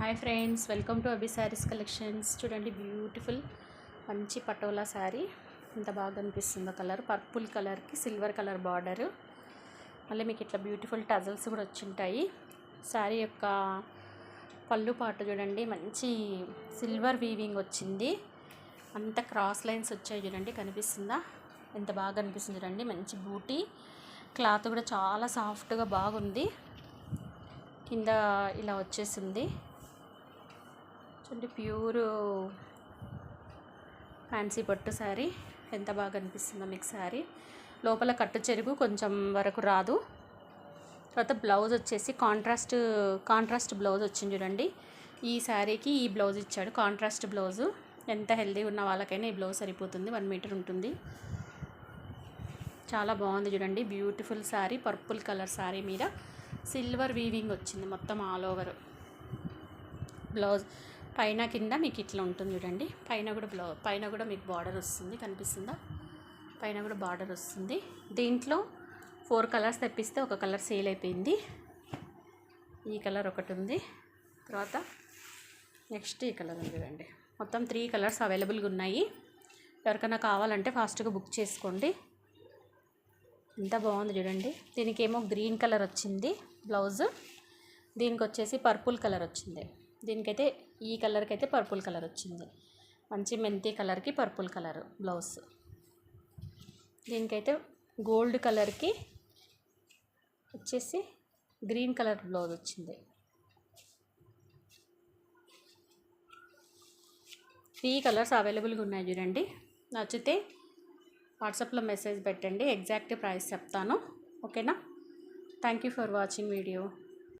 Hi friends, welcome to Abhi saris collections. చూడండి, beautiful మంచి పటోలా శారీ. ఎంత బాగా అనిపిస్తుందో కలర్. పర్పుల్ కలర్కి సిల్వర్ కలర్ బార్డరు. మళ్ళీ మీకు ఇట్లా బ్యూటిఫుల్ టజల్స్ కూడా వచ్చింటాయి. శారీ యొక్క పళ్ళు పాటు చూడండి, మంచి సిల్వర్ వీవింగ్ వచ్చింది. అంత క్రాస్ లైన్స్ వచ్చాయి చూడండి, కనిపిస్తుందా? ఎంత బాగా అనిపిస్తుంది చూడండి. మంచి బూటీ క్లాత్ కూడా చాలా సాఫ్ట్గా బాగుంది. కింద ఇలా వచ్చేసింది చూడండి, ప్యూర్ ఫ్యాన్సీ పట్టు శారీ. ఎంత బాగా అనిపిస్తుందో మీకు శారీ. లోపల కట్టు చెరుగు కొంచెం వరకు రాదు. తర్వాత బ్లౌజ్ వచ్చేసి కాంట్రాస్ట్ బ్లౌజ్ వచ్చింది చూడండి. ఈ శారీకి ఈ బ్లౌజ్ ఇచ్చాడు, కాంట్రాస్ట్ బ్లౌజు. ఎంత హెల్దీ ఉన్న వాళ్ళకైనా ఈ బ్లౌజ్ సరిపోతుంది. 1 మీటర్ ఉంటుంది. చాలా బాగుంది చూడండి, beautiful sari. Purple colour sari మీద సిల్వర్ వీవింగ్ వచ్చింది మొత్తం ఆల్ ఓవర్. బ్లౌజ్ పైన కింద మీకు ఇట్లా ఉంటుంది చూడండి. పైన కూడా మీకు బార్డర్ వస్తుంది, కనిపిస్తుందా? పైన కూడా బార్డర్ వస్తుంది. దీంట్లో 4 కలర్స్ తెప్పిస్తే ఒక కలర్ సేల్ అయిపోయింది. ఈ కలర్ ఒకటి ఉంది, తర్వాత నెక్స్ట్ ఈ కలర్ ఉంది చూడండి. మొత్తం 3 కలర్స్ అవైలబుల్గా ఉన్నాయి. ఎవరికైనా కావాలంటే ఫాస్ట్గా బుక్ చేసుకోండి. ఎంత బాగుంది చూడండి. దీనికి ఏమో గ్రీన్ కలర్ వచ్చింది బ్లౌజ్, దీనికి వచ్చేసి పర్పుల్ కలర్ వచ్చింది. దీనికైతే ఈ కలర్కి అయితే పర్పుల్ కలర్ వచ్చింది. మంచి మెంతి కలర్కి పర్పుల్ కలర్ బ్లౌజ్. దీనికైతే గోల్డ్ కలర్కి వచ్చేసి గ్రీన్ కలర్ బ్లౌజ్ వచ్చింది. 3 కలర్స్ అవైలబుల్గా ఉన్నాయి చూడండి. నచ్చితే వాట్సాప్లో మెసేజ్ పెట్టండి, ఎగ్జాక్ట్ ప్రైస్ చెప్తాను. ఓకేనా? Thank you for watching video.